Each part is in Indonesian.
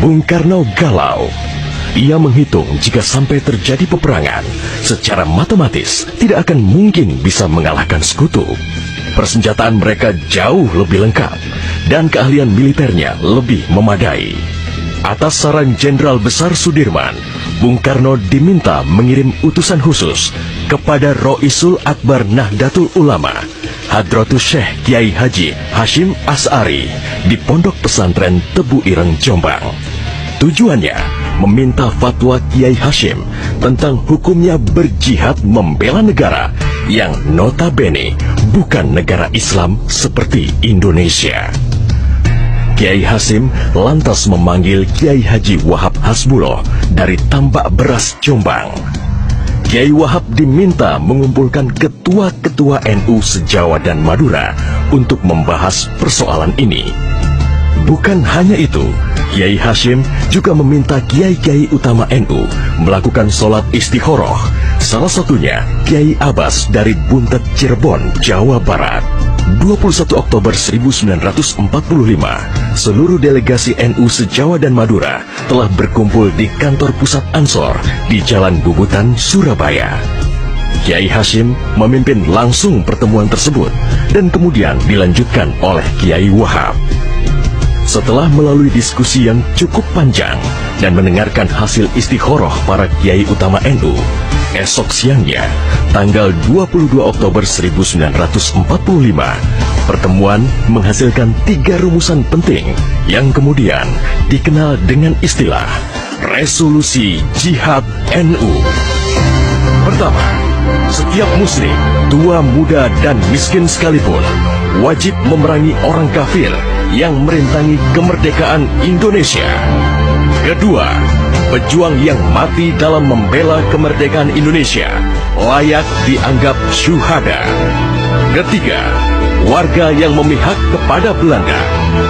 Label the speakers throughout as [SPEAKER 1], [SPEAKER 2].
[SPEAKER 1] Bung Karno galau. Ia menghitung jika sampai terjadi peperangan, secara matematis tidak akan mungkin bisa mengalahkan sekutu. Persenjataan mereka jauh lebih lengkap, dan keahlian militernya lebih memadai. Atas saran Jenderal Besar Sudirman, Bung Karno diminta mengirim utusan khusus kepada Roisul Akbar Nahdlatul Ulama, Hadratus Syekh Kiai Haji Hashim Asy'ari di Pondok Pesantren Tebu Ireng, Jombang. Tujuannya meminta fatwa Kiai Hashim tentang hukumnya berjihad membela negara yang notabene bukan negara Islam seperti Indonesia. Kiai Hashim lantas memanggil Kiai Haji Wahab Hasbuloh dari Tambak Beras, Jombang. Kiai Wahab diminta mengumpulkan ketua-ketua NU se-Jawa dan Madura untuk membahas persoalan ini. Bukan hanya itu, Kiai Hashim juga meminta kiai-kiai utama NU melakukan sholat istikharah, salah satunya Kiai Abbas dari Buntet, Cirebon, Jawa Barat. 21 Oktober 1945, seluruh delegasi NU se-Jawa dan Madura telah berkumpul di kantor pusat Ansor di Jalan Bubutan, Surabaya. Kiai Hashim memimpin langsung pertemuan tersebut dan kemudian dilanjutkan oleh Kiai Wahab. Setelah melalui diskusi yang cukup panjang dan mendengarkan hasil istikharah para kiai utama NU, esok siangnya, tanggal 22 Oktober 1945, pertemuan menghasilkan 3 rumusan penting yang kemudian dikenal dengan istilah Resolusi Jihad NU. Pertama, setiap muslim, tua, muda, dan miskin sekalipun, wajib memerangi orang kafir yang merintangi kemerdekaan Indonesia. Kedua, pejuang yang mati dalam membela kemerdekaan Indonesia layak dianggap syuhada. Ketiga, warga yang memihak kepada Belanda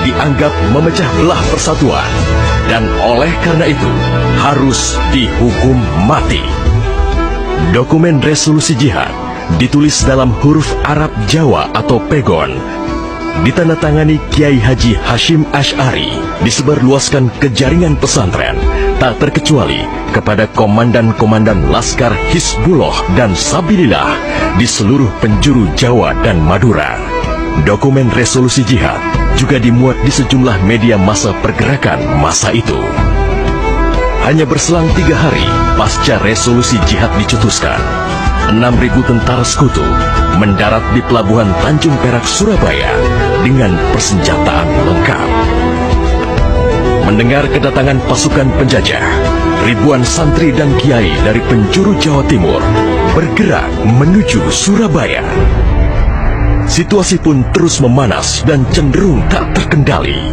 [SPEAKER 1] dianggap memecah belah persatuan dan oleh karena itu harus dihukum mati. Dokumen resolusi jihad ditulis dalam huruf Arab Jawa atau pegon, ditandatangani Kiai Haji Hashim Asy'ari, disebarluaskan ke jaringan pesantren, tak terkecuali kepada komandan-komandan Laskar Hizbullah dan Sabilillah di seluruh penjuru Jawa dan Madura. Dokumen resolusi jihad juga dimuat di sejumlah media massa pergerakan masa itu. Hanya berselang 3 hari pasca resolusi jihad dicetuskan, 6.000 tentara sekutu mendarat di Pelabuhan Tanjung Perak, Surabaya dengan persenjataan lengkap. Mendengar kedatangan pasukan penjajah, ribuan santri dan kiai dari penjuru Jawa Timur bergerak menuju Surabaya. Situasi pun terus memanas dan cenderung tak terkendali.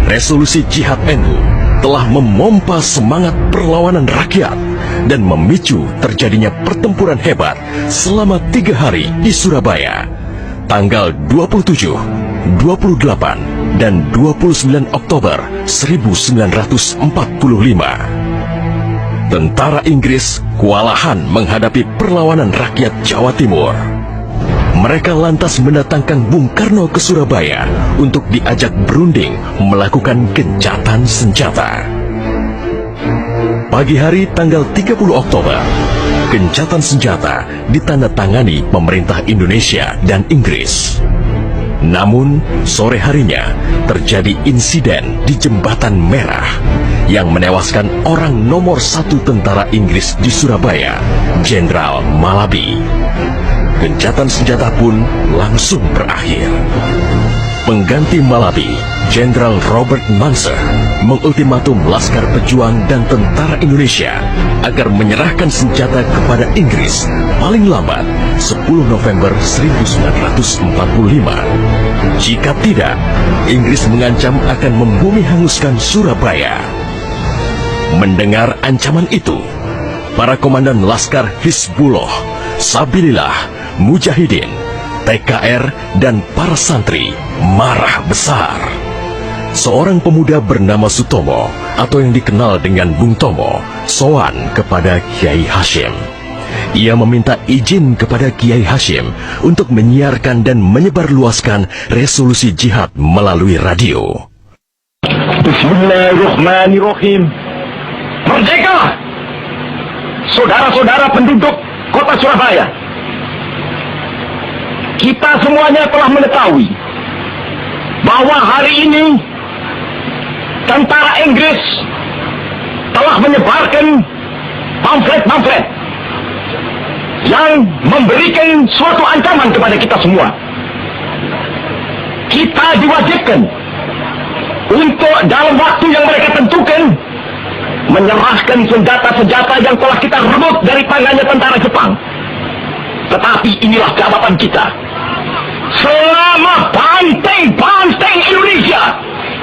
[SPEAKER 1] Resolusi Jihad NU telah memompa semangat perlawanan rakyat dan memicu terjadinya pertempuran hebat selama 3 hari di Surabaya, tanggal 27, 28, dan 29 Oktober 1945. Tentara Inggris kewalahan menghadapi perlawanan rakyat Jawa Timur. Mereka lantas mendatangkan Bung Karno ke Surabaya untuk diajak berunding melakukan gencatan senjata. Pagi hari tanggal 30 Oktober, gencatan senjata ditandatangani pemerintah Indonesia dan Inggris. Namun, sore harinya terjadi insiden di Jembatan Merah yang menewaskan orang nomor 1 tentara Inggris di Surabaya, Jenderal Malabi. Gencatan senjata pun langsung berakhir. Pengganti Malabi, Jenderal Robert Munser, mengultimatum Laskar Pejuang dan tentara Indonesia agar menyerahkan senjata kepada Inggris paling lambat 10 November 1945. Jika tidak, Inggris mengancam akan membumi hanguskan Surabaya. Mendengar ancaman itu, para komandan Laskar Hizbullah, Sabilillah, Mujahidin, TKR, dan para santri marah besar. Seorang pemuda bernama Sutomo atau yang dikenal dengan Bung Tomo sowan kepada Kiai Hashim. Ia meminta izin kepada Kiai Hashim untuk menyiarkan dan menyebarluaskan resolusi jihad melalui radio.
[SPEAKER 2] Bismillahirrahmanirrahim. Merdeka! Saudara-saudara penduduk kota Surabaya, kita semuanya telah mengetahui bahwa hari ini tentara Inggris telah menyebarkan pamflet-pamflet yang memberikan suatu ancaman kepada kita semua. Kita diwajibkan untuk dalam waktu yang mereka tentukan menyerahkan senjata-senjata yang telah kita rebut dari tangannya tentara Jepang. Tetapi inilah jawaban kita. Selama banteng-banteng Indonesia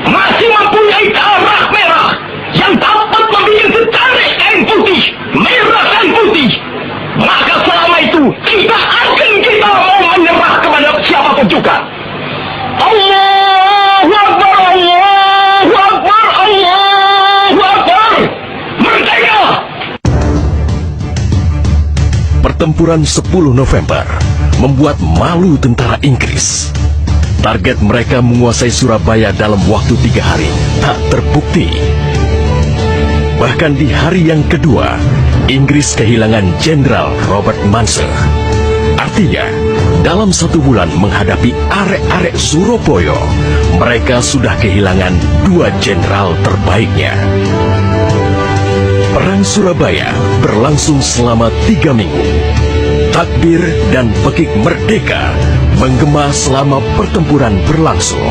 [SPEAKER 2] masih mempunyai darah merah yang dapat membuat setarik kain putih, merah dan putih, maka selama itu tidak akan kita mau menyerah kepada siapapun juga. Allahu Akbar, Allahu Akbar, Allahu Akbar. Merdeka!
[SPEAKER 1] Pertempuran 10 November membuat malu tentara Inggris. Target mereka menguasai Surabaya dalam waktu 3 hari tak terbukti. Bahkan di hari yang kedua, Inggris kehilangan Jenderal Robert Munser. Artinya, dalam 1 bulan menghadapi arek-arek Surabaya, mereka sudah kehilangan 2 jenderal terbaiknya. Perang Surabaya berlangsung selama 3 minggu. Takbir dan pekik merdeka menggema selama pertempuran berlangsung.